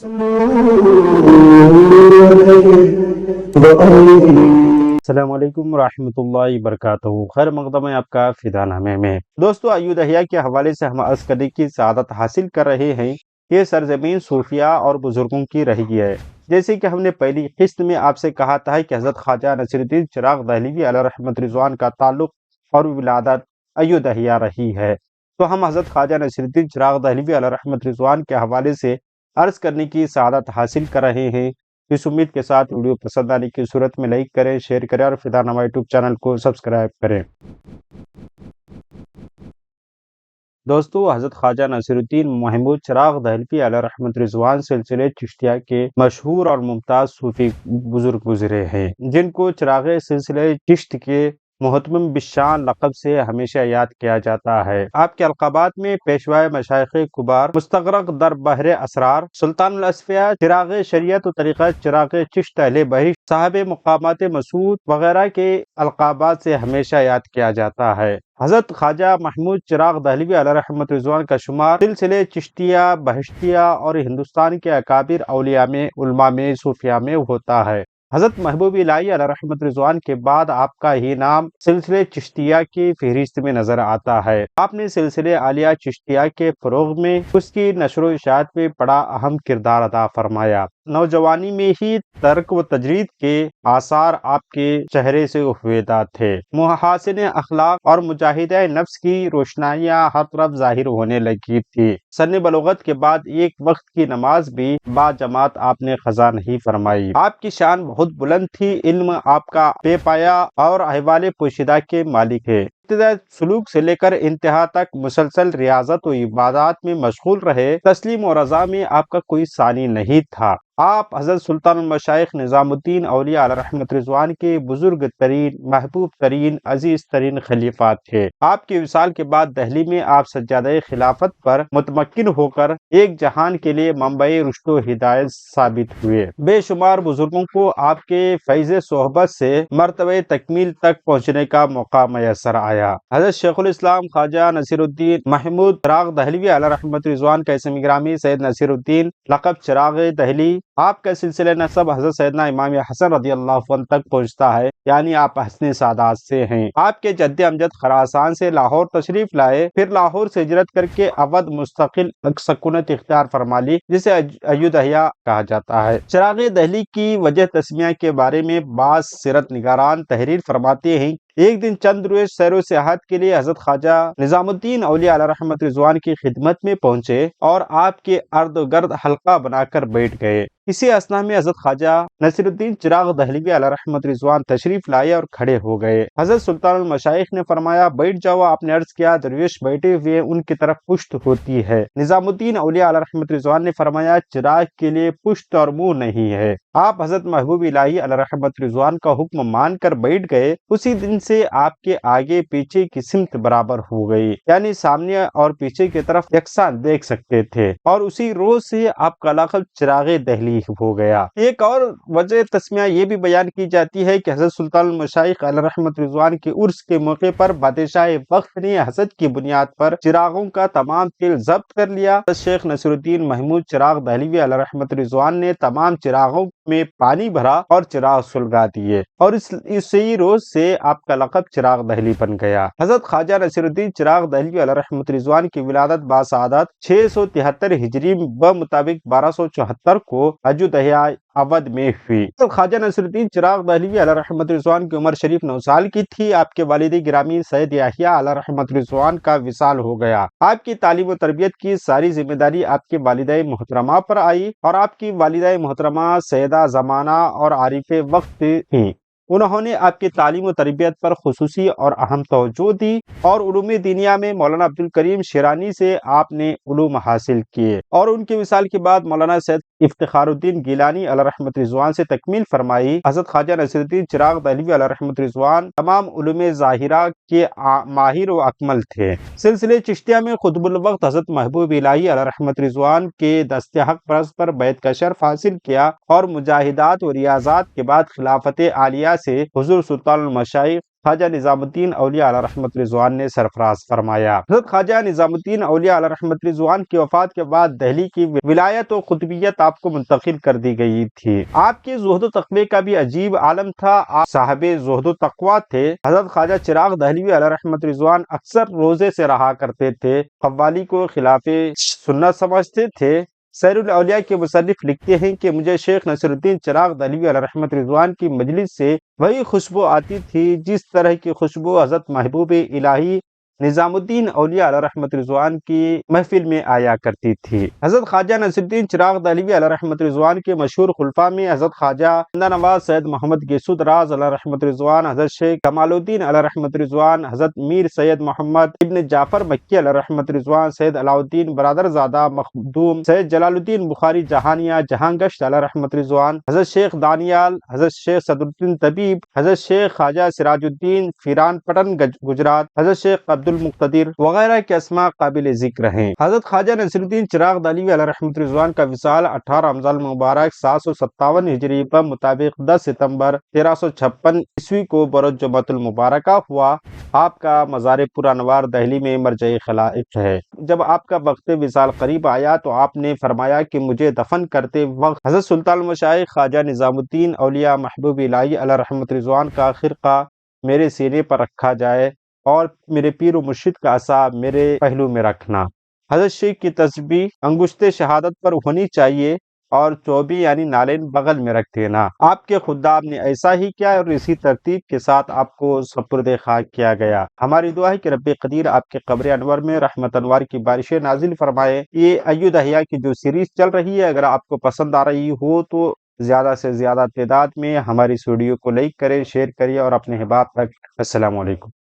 السلام علیکم ورحمۃ اللہ وبرکاتہ۔ خیر مقدم ہے آپ کا فدا نامے میں۔ دوستو، ایودھیا کے حوالے سے ہم عرض کرنے کی سعادت حاصل کر رہے ہیں۔ یہ سرزمین صوفیاء اور بزرگوں کی رہی ہے۔ جیسے کہ ہم نے پہلی قسط میں آپ سے کہا تھا کہ حضرت خواجہ نصیر الدین چراغ دہلوی علیہ رحمت رضوان کا تعلق اور ولادت ایودھیا رہی ہے، تو ہم حضرت خواجہ نصیر الدین چراغ دہلوی علیہ رحمت رضوان کے حوالے سے عرض کرنے کی سعادت حاصل کر رہے ہیں۔ اس امید کے ساتھ ویڈیو پسند آنے کی صورت میں لائک کریں، شیئر کریں اور فدا نامہ یوٹیوب چینل کو سبسکرائب کریں۔ دوستو، حضرت خواجہ نصیر الدین محمود چراغ دہلوی علیہ رحمت رضوان سلسلے چشتیہ کے مشہور اور ممتاز صوفی بزرگ گزرے ہیں، جن کو چراغ سلسلے چشت کے محتمم بالشان لقب سے ہمیشہ یاد کیا جاتا ہے۔ آپ کے القابات میں پیشوائے مشائخ کبار، مستغرق در بحر اسرار، سلطان الاصفیاء، چراغ شریعت و طریقہ، چراغ چشت اہل بہشت، صاحب مقامات مسعود وغیرہ کے القابات سے ہمیشہ یاد کیا جاتا ہے۔ حضرت خواجہ محمود چراغ دہلوی علیہ رحمت رضوان کا شمار سلسلے چشتیہ، بہشتیہ اور ہندوستان کے اکابر اولیاء میں، علماء میں، صوفیاء میں ہوتا ہے۔ حضرت محبوب الہی علیہ رحمت رضوان کے بعد آپ کا ہی نام سلسلے چشتیہ کی فہرست میں نظر آتا ہے۔ آپ نے سلسلے عالیہ چشتیہ کے فروغ میں، اس کی نشر و اشاعت میں بڑا اہم کردار ادا فرمایا۔ نوجوانی میں ہی ترک و تجرید کے آثار آپ کے چہرے سے افتادہ تھے۔ محاسن اخلاق اور مجاہدہ نفس کی روشنائیاں ہر طرف ظاہر ہونے لگی تھی۔ سن بلوغت کے بعد ایک وقت کی نماز بھی با جماعت آپ نے قضا نہیں فرمائی۔ آپ کی شان بہت بلند تھی، علم آپ کا بے پایا اور احوال پوشیدہ کے مالک ہے۔ ابتدائی سلوک سے لے کر انتہا تک مسلسل ریاضت و عبادات میں مشغول رہے۔ تسلیم و رضا میں آپ کا کوئی ثانی نہیں تھا۔ آپ حضرت سلطان المشائخ نظام الدین اولیاء علیہ رحمت رضوان کے بزرگ ترین، محبوب ترین، عزیز ترین خلیفہ تھے۔ آپ کے وصال کے بعد دہلی میں آپ سجادہ خلافت پر متمکن ہو کر ایک جہان کے لیے منبع رشد و ہدایت ثابت ہوئے۔ بے شمار بزرگوں کو آپ کے فیض صحبت سے مرتبہ تکمیل تک پہنچنے کا موقع میسر آیا۔ حضرت شیخ الاسلام خواجہ نصیر الدین محمود چراغ دہلوی علیہ رحمت رضوان کا اسم گرامی سید نصیر الدین، لقب چراغ دہلی، آپ کا سلسلہ نسب حضرت سیدنا امام حسن رضی اللہ عنہ تک پہنچتا ہے، یعنی آپ حسن سادات سے ہیں۔ آپ کے جد امجد خراسان سے لاہور تشریف لائے، پھر لاہور سے ہجرت کر کے اودھ مستقل سکونت اختیار فرما لی، جسے ایودھیا کہا جاتا ہے۔ چراغ دہلی کی وجہ تسمیہ کے بارے میں بعض سیرت نگاران تحریر فرماتے ہیں۔ ایک دن چند روز سیر و سیاحت کے لیے حضرت خواجہ نظام الدین اولیاء علیہ رحمت رضوان کی خدمت میں پہنچے اور آپ کے ارد گرد حلقہ بنا کر بیٹھ گئے۔ اسی اثنا میں حضرت خواجہ نصیر الدین چراغ دہلوی علیہ رحمت رضوان تشریف لائے اور کھڑے ہو گئے۔ حضرت سلطان المشائخ نے فرمایا، بیٹھ جاؤ۔ آپ نے عرض کیا، درویش بیٹھے ہوئے ان کی طرف پشت ہوتی ہے۔ نظام الدین اولیاء علیہ رحمت رضوان نے فرمایا، چراغ کے لیے پشت اور منہ نہیں ہے۔ آپ حضرت محبوب الہی علیہ رحمت رضوان کا حکم مان کر بیٹھ گئے۔ اسی دن سے آپ کے آگے پیچھے کی سمت برابر ہو گئی، یعنی سامنے اور پیچھے کی طرف یکساں دیکھ سکتے تھے، اور اسی روز سے آپ کا لقب چراغ دہلی ہو گیا۔ ایک اور وجہ تسمیہ یہ بھی بیان کی جاتی ہے کہ حضرت سلطان المشائخ علیہ رحمت رضوان کے عرس کے موقع پر بادشاہ وقت نے حسد کی بنیاد پر چراغوں کا تمام تیل ضبط کر لیا۔ شیخ نصیر الدین محمود چراغ دہلوی علیہ رحمت رضوان نے تمام چراغوں میں پانی بھرا اور چراغ سلگا دیے، اور اسی روز سے آپ کا لقب چراغ دہلی بن گیا۔ حضرت خواجہ نصیر الدین چراغ دہلوی علیہ رحمت رضوان کی ولادت باسعادت 673 ہجری بمطابق 1274 کو ایودھیا اودھ میں ہوئی۔ خواجہ نصیر الدین چراغ دہلوی علیہ رحمت رضوان کی عمر شریف 9 سال کی تھی۔ آپ کے والد گرامی سید یحییٰ علیہ رحمت رضوان کا وصال ہو گیا۔ آپ کی تعلیم و تربیت کی ساری ذمہ داری آپ کی والدہ محترمہ پر آئی، اور آپ کی والدہ محترمہ سیدہ زمانہ اور عارف وقت تھیں۔ انہوں نے آپ کی تعلیم و تربیت پر خصوصی اور اہم توجہ دی، اور علوم دینیا میں مولانا عبدالکریم شیرانی سے آپ نے علوم حاصل کیے، اور ان کے وصال کے بعد مولانا سید افتخار الدین گیلانی علیہ رحمت رضوان سے تکمیل فرمائی۔ حضرت خواجہ نصیر الدین چراغ دہلوی علیہ رحمت رضوان تمام علوم ظاہرہ کے ماہر و اکمل تھے۔ سلسلے چشتیہ میں قطب الوقت حضرت محبوب الہی علیہ رحمت رضوان کے دست حق پرست پر بیعت کا شرف حاصل کیا، اور مجاہدات و ریاضات کے بعد خلافت عالیہ سے حضور سلطان المشائخ خواجہ نظام الدین اولیاء علیہ رحمت رضوان نے سرفراز فرمایا۔ حضرت خواجہ نظام الدین اولیاء علیہ رحمت رضوان کی وفات کے بعد دہلی کی ولایت و قطبیت آپ کو منتقل کر دی گئی تھی۔ آپ کے زہد و تقوی کا بھی عجیب عالم تھا۔ آپ صاحب زہد و تقوی تھے۔ حضرت خواجہ چراغ دہلوی علیہ رحمت رضوان اکثر روزے سے رہا کرتے تھے، قوالی کو خلاف سنت سمجھتے تھے۔ سیر الاولیاء کے مصنف لکھتے ہیں کہ مجھے شیخ نصیر الدین چراغ دہلوی علیہ رحمت رضوان کی مجلس سے وہی خوشبو آتی تھی جس طرح کی خوشبو حضرت محبوب الہی نظام الدین اولیاء علیہ رحمت رضوان کی محفل میں آیا کرتی تھی۔ حضرت خواجہ نصیر الدین چراغ دہلوی علیہ رحمت رضوان کے مشہور خلفاء میں حضرت خواجہ بندہ نواز سید محمد گیسو دراز علیہ رحمت رضوان، حضرت شیخ کمال الدین علیہ رحمت رضوان، حضرت میر سید محمد ابن جعفر مکی علیہ رحمت رضوان، سید علاء الدین برادر زادہ مخدوم، سید جلال الدین بخاری جہانیہ جہاں گشت علیہ رحمت رضوان، حضرت شیخ دانیال، حضرت شیخ صدر الدین طبیب، حضرت شیخ خواجہ سراج الدین فیران پٹن گجرات، حضرت شیخ عبد المقتدر وغیرہ کے اسماء قابل ذکر ہیں۔ حضرت خواجہ نصیر الدین چراغ دہلوی علیہ رحمت رضوان کا وصال 18 رمضان المبارک 757 ہجری پر مطابق 10 ستمبر 1356 عیسوی کو بروز جمعۃ المبارکہ ہوا۔ آپ کا مزار پرانوار دہلی میں مرجع خلائق ہے۔ جب آپ کا وقت وصال قریب آیا تو آپ نے فرمایا کہ مجھے دفن کرتے وقت حضرت سلطان المشائخ خواجہ نظام الدین اولیاء محبوب الہی علیہ رحمت رضوان کا خرقہ میرے سینے پر رکھا جائے اور میرے پیر و مرشد کا عصا میرے پہلو میں رکھنا۔ حضرت شیخ کی تسبیح انگشت شہادت پر ہونی چاہیے اور چوبی یعنی نالین بغل میں رکھ دینا۔ آپ کے خدام نے ایسا ہی کیا اور اسی ترتیب کے ساتھ آپ کو سپرد خاک کیا گیا۔ ہماری دعا ہے کہ رب قدیر آپ کے قبر انور میں رحمت انوار کی بارشیں نازل فرمائے۔ یہ ایود احیاء کی جو سیریز چل رہی ہے، اگر آپ کو پسند آ رہی ہو تو زیادہ سے زیادہ تعداد میں ہماری اس ویڈیو کو لائک کریں، شیئر کریے اور اپنے احباب تک۔ السلام علیکم۔